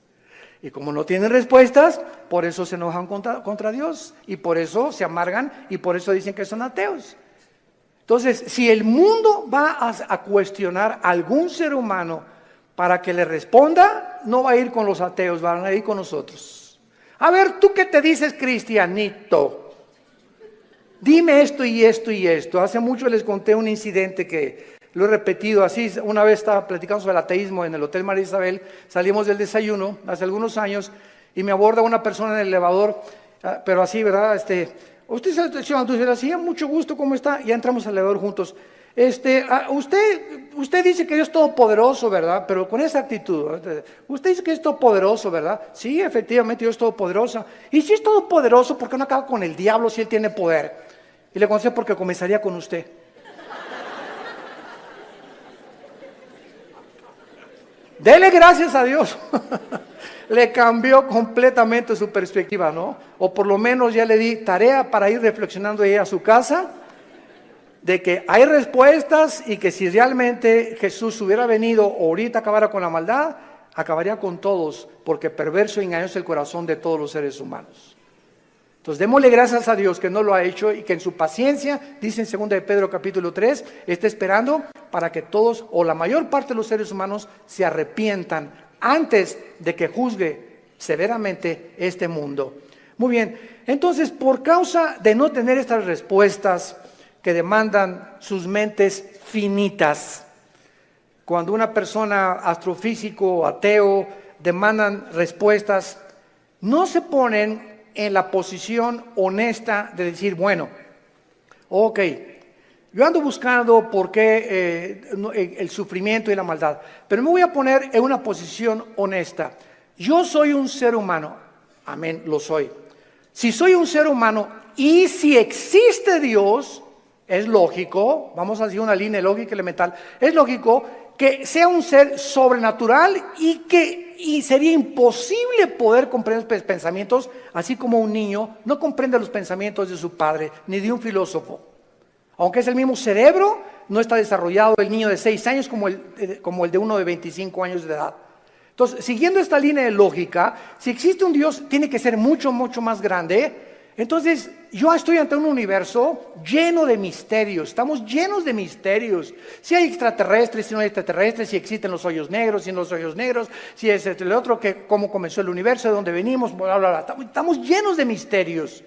Y como no tienen respuestas, por eso se enojan contra Dios, y por eso se amargan, y por eso dicen que son ateos. Entonces, si el mundo va a cuestionar a algún ser humano para que le responda, no va a ir con los ateos, van a ir con nosotros. A ver, ¿tú qué te dices, cristianito? Dime esto y esto y esto. Hace mucho les conté un incidente que lo he repetido así. Una vez estaba platicando sobre el ateísmo en el Hotel María Isabel, salimos del desayuno hace algunos años y me aborda una persona en el elevador, pero así, ¿verdad? Usted es el señor Andrés, así, mucho gusto, ¿cómo está? Ya entramos al elevador juntos. Usted dice que Dios es todopoderoso, ¿verdad? Pero con esa actitud, ¿verdad? Usted dice que es todopoderoso, ¿verdad? Sí, efectivamente, Dios es todopoderoso. Y si es todopoderoso, ¿por qué no acaba con el diablo si él tiene poder? Y le contesté: porque comenzaría con usted. Dele gracias a Dios. Le cambió completamente su perspectiva, ¿no? O por lo menos ya le di tarea para ir reflexionando ella a su casa de que hay respuestas y que si realmente Jesús hubiera venido o ahorita acabara con la maldad, acabaría con todos, porque perverso y engañoso es el corazón de todos los seres humanos. Entonces démosle gracias a Dios que no lo ha hecho y que en su paciencia, dice en 2 de Pedro capítulo 3, está esperando para que todos o la mayor parte de los seres humanos se arrepientan antes de que juzgue severamente este mundo. Muy bien, entonces por causa de no tener estas respuestas que demandan sus mentes finitas, cuando una persona astrofísico o ateo demandan respuestas, no se ponen en la posición honesta de decir, bueno, ok, yo ando buscando por qué el sufrimiento y la maldad, pero me voy a poner en una posición honesta. Yo soy un ser humano, amén, lo soy. Si soy un ser humano y si existe Dios, es lógico, vamos a hacer una línea lógica elemental, es lógico que sea un ser sobrenatural y sería imposible poder comprender los pensamientos, así como un niño no comprende los pensamientos de su padre, ni de un filósofo. Aunque es el mismo cerebro, no está desarrollado el niño de 6 años como el de uno de 25 años de edad. Entonces, siguiendo esta línea de lógica, si existe un Dios, tiene que ser mucho, mucho más grande. Entonces, yo estoy ante un universo lleno de misterios, estamos llenos de misterios. Si hay extraterrestres, si no hay extraterrestres, si existen los hoyos negros, si no los hoyos negros, si es el otro, que cómo comenzó el universo, de dónde venimos, bla, bla, bla. Estamos llenos de misterios.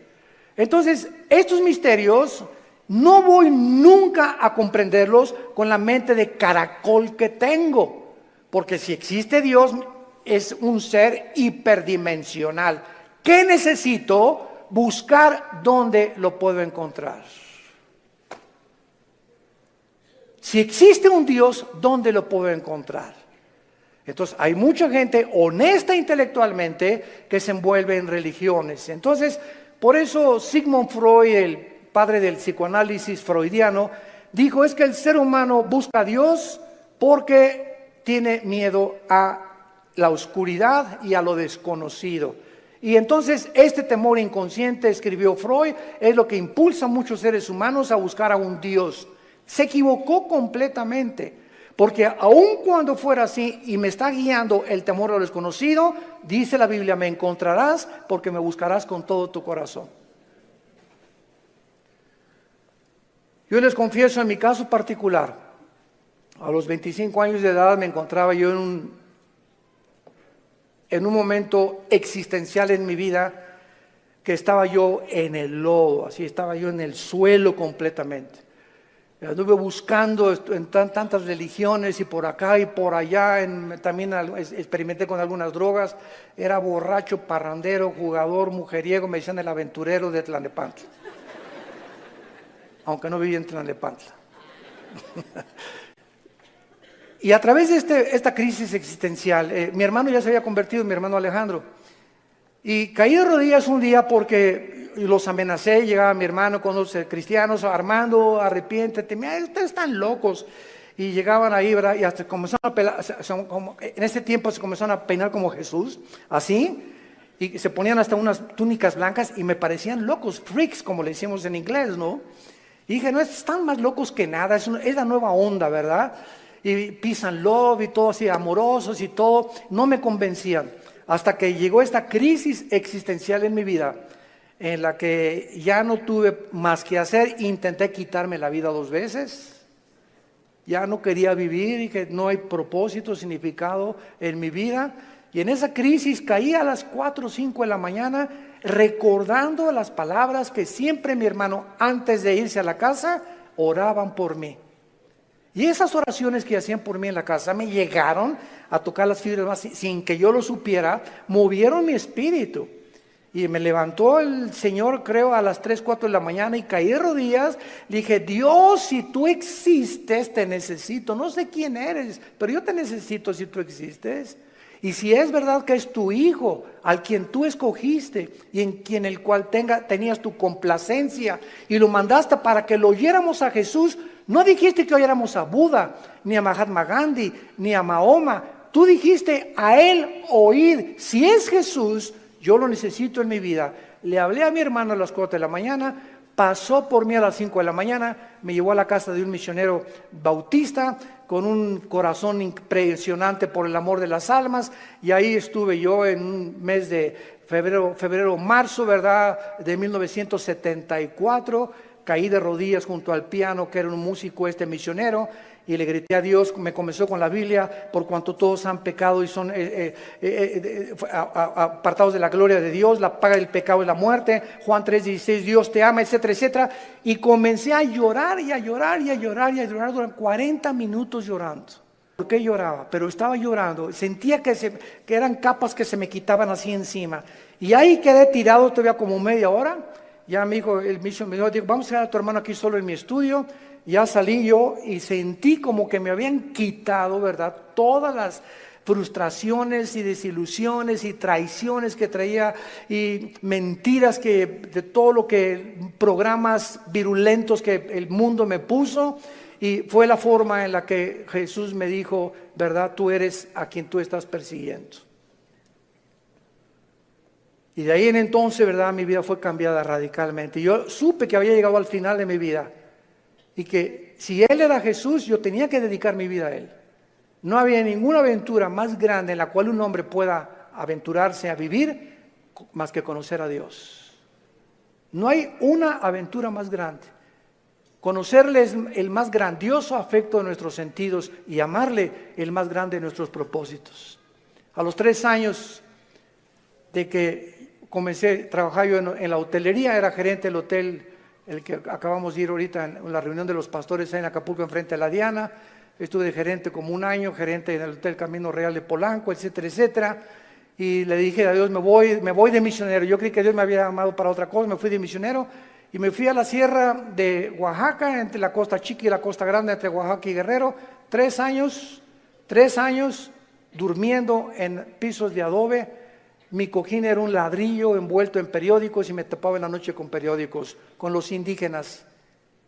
Entonces, estos misterios no voy nunca a comprenderlos con la mente de caracol que tengo, porque si existe Dios, es un ser hiperdimensional. ¿Qué necesito? Buscar dónde lo puedo encontrar. Si existe un Dios, ¿dónde lo puedo encontrar? Entonces hay mucha gente honesta intelectualmente que se envuelve en religiones. Entonces, por eso Sigmund Freud, el padre del psicoanálisis freudiano, dijo es que el ser humano busca a Dios porque tiene miedo a la oscuridad y a lo desconocido. Y entonces este temor inconsciente, escribió Freud, es lo que impulsa a muchos seres humanos a buscar a un Dios. Se equivocó completamente, porque aun cuando fuera así y me está guiando el temor a lo desconocido, dice la Biblia, me encontrarás porque me buscarás con todo tu corazón. Yo les confieso en mi caso particular, a los 25 años de edad me encontraba yo en un momento existencial en mi vida, que estaba yo en el lodo, así estaba yo en el suelo completamente. Anduve buscando en tantas religiones y por acá y por allá, también experimenté con algunas drogas, era borracho, parrandero, jugador, mujeriego, me decían el aventurero de Tlalnepantla, aunque no vivía en Tlalnepantla. Y a través de esta crisis existencial, mi hermano ya se había convertido, mi hermano Alejandro, y caí de rodillas un día porque los amenacé. Llegaba mi hermano con los cristianos, Armando, arrepiéntete, mira, ustedes están locos. Y llegaban ahí, ¿verdad? Y hasta comenzaron a pelar, en ese tiempo se comenzaron a peinar como Jesús, así, y se ponían hasta unas túnicas blancas y me parecían locos, freaks, como le decimos en inglés, ¿no? Y dije, no, están más locos que nada, es la nueva onda, ¿verdad? Y peace and love y todo así, amorosos y todo, no me convencían. Hasta que llegó esta crisis existencial en mi vida, en la que ya no tuve más que hacer, intenté quitarme la vida 2 veces, ya no quería vivir y que no hay propósito, significado en mi vida. Y en esa crisis caí a las 4 o 5 de la mañana recordando las palabras que siempre mi hermano, antes de irse a la casa, oraban por mí. Y esas oraciones que hacían por mí en la casa me llegaron a tocar las fibras más sin que yo lo supiera, movieron mi espíritu. Y me levantó el Señor, creo, a las 3, 4 de la mañana y caí de rodillas. Le dije, Dios, si tú existes, te necesito. No sé quién eres, pero yo te necesito si tú existes. Y si es verdad que es tu Hijo, al quien tú escogiste y en quien el cual tenías tu complacencia y lo mandaste para que lo oyéramos a Jesús, no dijiste que oyéramos a Buda, ni a Mahatma Gandhi, ni a Mahoma. Tú dijiste a él oír. Si es Jesús, yo lo necesito en mi vida. Le hablé a mi hermano a las 4 de la mañana, pasó por mí a las 5 de la mañana, me llevó a la casa de un misionero bautista con un corazón impresionante por el amor de las almas, y ahí estuve yo en un mes de marzo, ¿verdad?, de 1974, caí de rodillas junto al piano, que era un músico misionero, y le grité a Dios. Me comenzó con la Biblia: por cuanto todos han pecado y son apartados de la gloria de Dios, la paga del pecado es la muerte, Juan 3:16, Dios te ama, etcétera, etcétera. Y comencé a llorar y a llorar y a llorar y a llorar durante 40 minutos llorando. ¿Por qué lloraba? Pero estaba llorando, sentía que eran capas que se me quitaban así encima. Y ahí quedé tirado todavía como media hora. Ya me dijo el misionero, dijo: vamos a dejar a tu hermano aquí solo en mi estudio. Ya salí yo y sentí como que me habían quitado, ¿verdad?, todas las frustraciones y desilusiones y traiciones que traía, y mentiras de todo lo que, programas virulentos que el mundo me puso. Y fue la forma en la que Jesús me dijo: ¿verdad?, tú eres a quien tú estás persiguiendo. Y de ahí en entonces, ¿verdad?, mi vida fue cambiada radicalmente. Yo supe que había llegado al final de mi vida, y que si Él era Jesús, yo tenía que dedicar mi vida a Él. No había ninguna aventura más grande en la cual un hombre pueda aventurarse a vivir más que conocer a Dios. No hay una aventura más grande. Conocerle es el más grandioso afecto de nuestros sentidos, y amarle el más grande de nuestros propósitos. A los 3 años de que comencé a trabajar yo en la hotelería, era gerente del hotel, el que acabamos de ir ahorita en la reunión de los pastores en Acapulco, enfrente a la Diana. Estuve de gerente como 1 año, gerente en el Hotel Camino Real de Polanco, etcétera, etcétera. Y le dije a Dios: me voy de misionero. Yo creí que Dios me había llamado para otra cosa. Me fui de misionero y me fui a la sierra de Oaxaca, entre la Costa Chica y la Costa Grande, entre Oaxaca y Guerrero. 3 años durmiendo en pisos de adobe. Mi cojín era un ladrillo envuelto en periódicos, y me tapaba en la noche con periódicos, con los indígenas.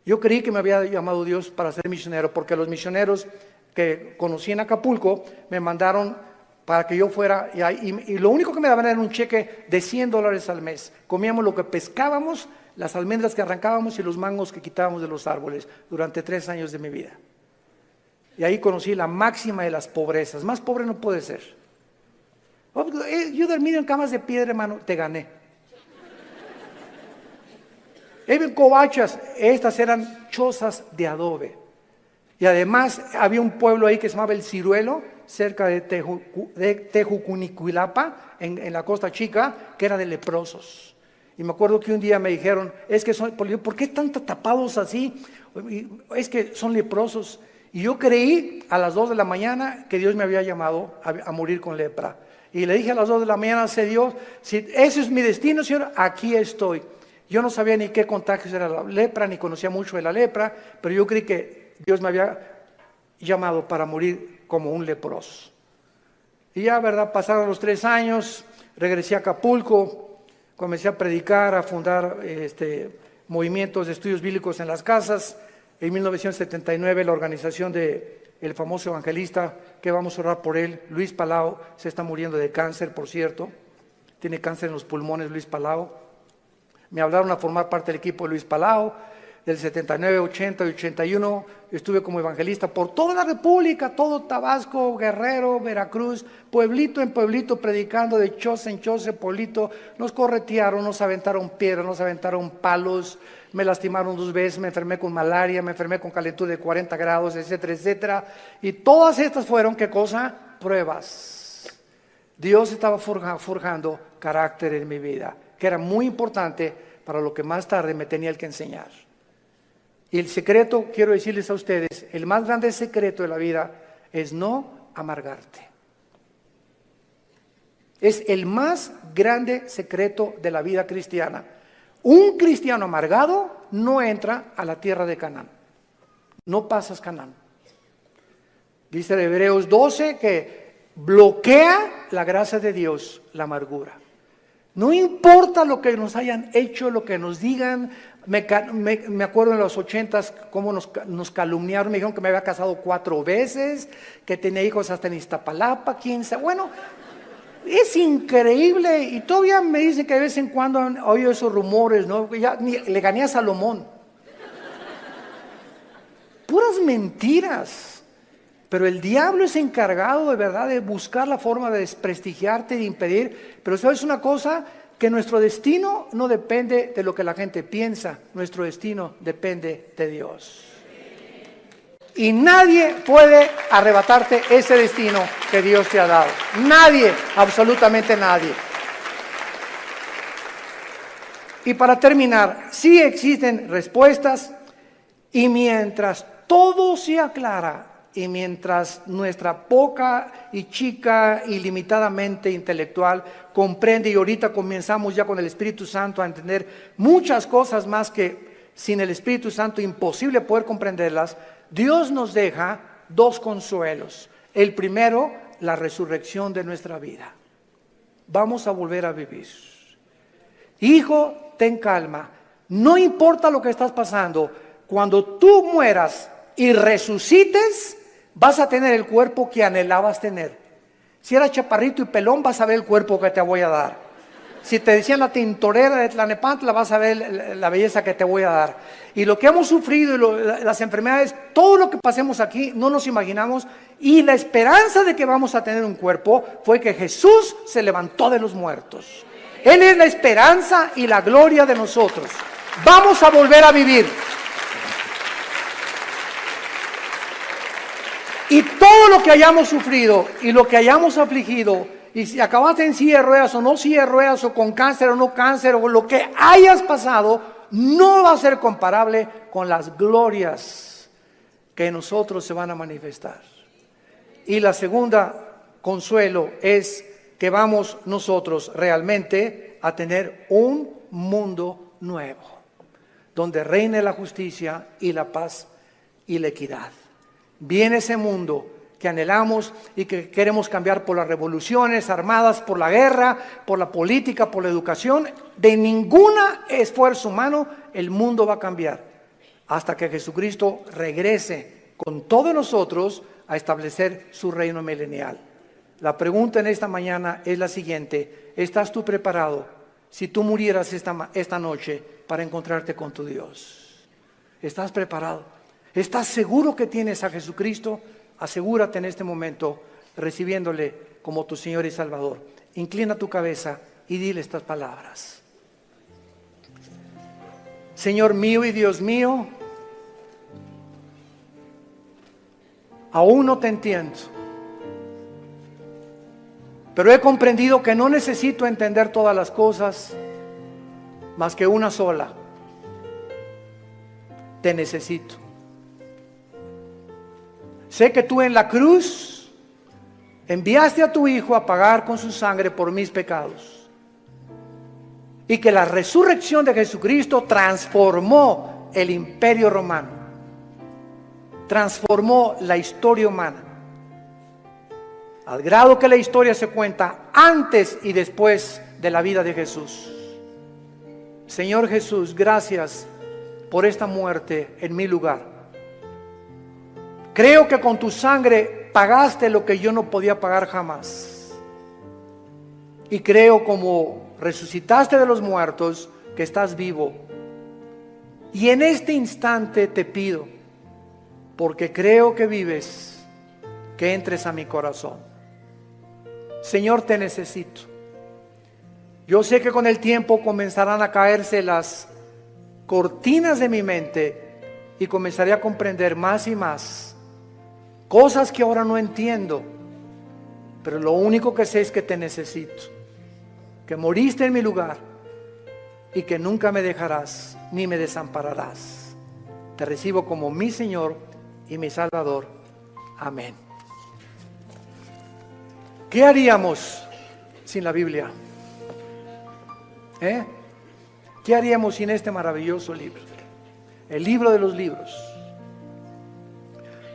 Yo creí que me había llamado Dios para ser misionero, porque los misioneros que conocí en Acapulco me mandaron para que yo fuera, y lo único que me daban era un cheque de $100 al mes. Comíamos lo que pescábamos, las almendras que arrancábamos y los mangos que quitábamos de los árboles durante 3 años de mi vida. Y ahí conocí la máxima de las pobrezas. Más pobre no puede ser. Yo dormido en camas de piedra, hermano, te gané. En covachas, estas eran chozas de adobe. Y además había un pueblo ahí que se llamaba El Ciruelo, cerca de Tejucunicuilapa, en la Costa Chica, que era de leprosos. Y me acuerdo que un día me dijeron: es que ¿por qué están tapados así? Es que son leprosos. Y yo creí a las 2 de la mañana que Dios me había llamado a morir con lepra. Y le dije a las 2 de la mañana: Dios, si ese es mi destino, Señor, aquí estoy. Yo no sabía ni qué contagios era la lepra, ni conocía mucho de la lepra, pero yo creí que Dios me había llamado para morir como un leproso. Y ya, ¿verdad?, pasaron los 3 años, regresé a Acapulco, comencé a predicar, a fundar movimientos de estudios bíblicos en las casas. En 1979 la organización del famoso evangelista, que vamos a orar por él, Luis Palau, se está muriendo de cáncer, por cierto. Tiene cáncer en los pulmones, Luis Palau. Me hablaron a formar parte del equipo de Luis Palau. Del 79, 80 y 81 estuve como evangelista por toda la República, todo Tabasco, Guerrero, Veracruz, pueblito en pueblito, predicando de choza en choza, pueblito. Nos corretearon, nos aventaron piedras, nos aventaron palos, me lastimaron 2 veces, me enfermé con malaria, me enfermé con calentura de 40 grados, etcétera, etcétera. Y todas estas fueron, ¿qué cosa? Pruebas. Dios estaba forjando carácter en mi vida, que era muy importante para lo que más tarde me tenía que enseñar. Y el secreto, quiero decirles a ustedes, el más grande secreto de la vida es no amargarte. Es el más grande secreto de la vida cristiana. Un cristiano amargado no entra a la tierra de Canaán. No pasas Canaán. Dice en Hebreos 12 que bloquea la gracia de Dios la amargura. No importa lo que nos hayan hecho, lo que nos digan. Me acuerdo en los 80s cómo nos calumniaron. Me dijeron que me había casado 4 veces, que tenía hijos hasta en Iztapalapa, 15. Bueno, Es increíble, y todavía me dicen que de vez en cuando han oído esos rumores, ¿no? Ya le gané a Salomón. Puras mentiras. Pero el diablo es encargado de verdad de buscar la forma de desprestigiarte, de impedir. Pero ¿sabes una cosa? Que nuestro destino no depende de lo que la gente piensa. Nuestro destino depende de Dios. Y nadie puede arrebatarte ese destino que Dios te ha dado. Nadie, absolutamente nadie. Y para terminar, sí existen respuestas, y mientras todo se aclara, y mientras nuestra poca y chica y limitadamente intelectual comprende, y ahorita comenzamos ya con el Espíritu Santo a entender muchas cosas más que sin el Espíritu Santo imposible poder comprenderlas, Dios nos deja dos consuelos. El primero, la resurrección de nuestra vida. Vamos a volver a vivir. Hijo, ten calma. No importa lo que estás pasando. Cuando tú mueras y resucites, vas a tener el cuerpo que anhelabas tener. Si eras chaparrito y pelón, vas a ver el cuerpo que te voy a dar. Si te decían la tintorera de Tlanepantla, vas a ver la belleza que te voy a dar. Y lo que hemos sufrido, las enfermedades, todo lo que pasemos aquí, no nos imaginamos. Y la esperanza de que vamos a tener un cuerpo fue que Jesús se levantó de los muertos. Él es la esperanza y la gloria de nosotros. Vamos a volver a vivir. Y todo lo que hayamos sufrido y lo que hayamos afligido, y si acabaste en silla de ruedas o no silla de ruedas, o con cáncer o no cáncer, o lo que hayas pasado, no va a ser comparable con las glorias que en nosotros se van a manifestar. Y la segunda consuelo es que vamos nosotros realmente a tener un mundo nuevo, donde reine la justicia y la paz y la equidad. Viene ese mundo que anhelamos y que queremos cambiar por las revoluciones armadas, por la guerra, por la política, por la educación. De ningún esfuerzo humano el mundo va a cambiar hasta que Jesucristo regrese con todos nosotros a establecer su reino milenial. La pregunta en esta mañana es la siguiente: ¿estás tú preparado si tú murieras esta noche para encontrarte con tu Dios? ¿Estás preparado? ¿Estás seguro que tienes a Jesucristo? Asegúrate en este momento recibiéndole como tu Señor y Salvador. Inclina tu cabeza y dile estas palabras. Señor mío y Dios mío, aún no te entiendo, pero he comprendido que no necesito entender todas las cosas, más que una sola: te necesito. Sé que tú en la cruz enviaste a tu Hijo a pagar con su sangre por mis pecados, y que la resurrección de Jesucristo transformó el imperio romano, transformó la historia humana, al grado que la historia se cuenta antes y después de la vida de Jesús. Señor Jesús, gracias por esta muerte en mi lugar. Creo que con tu sangre pagaste lo que yo no podía pagar jamás. Y creo, como resucitaste de los muertos, que estás vivo. Y en este instante te pido, porque creo que vives, que entres a mi corazón. Señor, te necesito. Yo sé que con el tiempo comenzarán a caerse las cortinas de mi mente y comenzaré a comprender más y más cosas que ahora no entiendo, pero lo único que sé es que te necesito, que moriste en mi lugar y que nunca me dejarás ni me desampararás. Te recibo como mi Señor y mi Salvador. Amén. ¿Qué haríamos sin la Biblia? ¿Qué haríamos sin este maravilloso libro? El libro de los libros.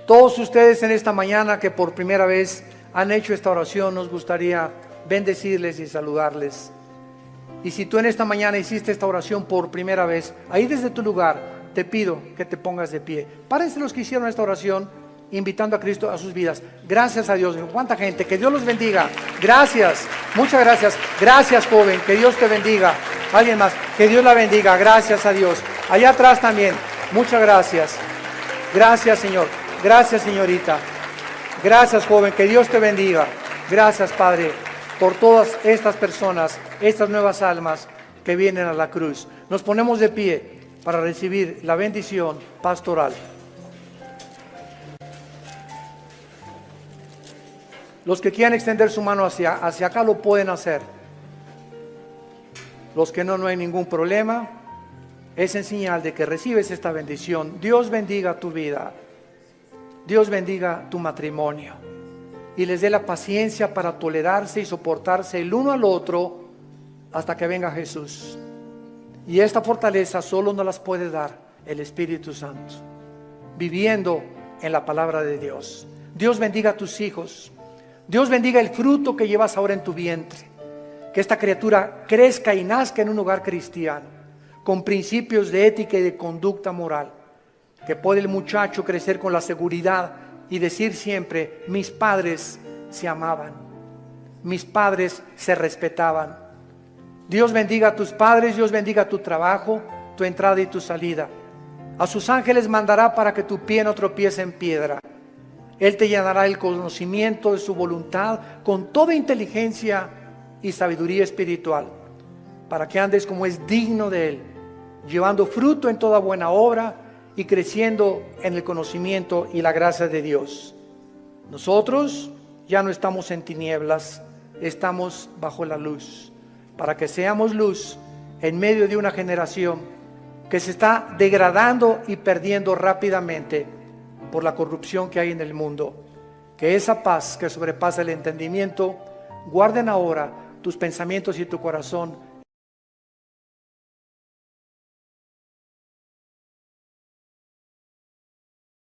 Todos ustedes en esta mañana que por primera vez han hecho esta oración, nos gustaría bendecirles y saludarles. Y si tú en esta mañana hiciste esta oración por primera vez, ahí desde tu lugar te pido que te pongas de pie. Párense los que hicieron esta oración invitando a Cristo a sus vidas. Gracias a Dios. ¿Cuánta gente? Que Dios los bendiga. Gracias. Muchas gracias. Gracias, joven. Que Dios te bendiga. Alguien más. Que Dios la bendiga. Gracias a Dios. Allá atrás también. Muchas gracias. Gracias, Señor. Gracias, señorita. Gracias, joven. Que Dios te bendiga. Gracias, Padre, por todas estas personas, estas nuevas almas que vienen a la cruz. Nos ponemos de pie para recibir la bendición pastoral. Los que quieran extender su mano hacia acá lo pueden hacer. Los que no hay ningún problema. Es en señal de que recibes esta bendición. Dios bendiga tu vida. Dios bendiga tu matrimonio. Y les dé la paciencia para tolerarse y soportarse el uno al otro hasta que venga Jesús. Y esta fortaleza solo nos las puede dar el Espíritu Santo, viviendo en la palabra de Dios. Dios bendiga a tus hijos. Dios bendiga el fruto que llevas ahora en tu vientre. Que esta criatura crezca y nazca en un hogar cristiano, con principios de ética y de conducta moral. Que pueda el muchacho crecer con la seguridad y decir siempre: mis padres se amaban, mis padres se respetaban. Dios bendiga a tus padres, Dios bendiga tu trabajo, tu entrada y tu salida. A sus ángeles mandará para que tu pie no tropiece en piedra. Él te llenará el conocimiento de su voluntad con toda inteligencia y sabiduría espiritual, para que andes como es digno de Él, llevando fruto en toda buena obra y creciendo en el conocimiento y la gracia de Dios. Nosotros ya no estamos en tinieblas, estamos bajo la luz, para que seamos luz en medio de una generación que se está degradando y perdiendo rápidamente por la corrupción que hay en el mundo. Que esa paz que sobrepasa el entendimiento guarden ahora tus pensamientos y tu corazón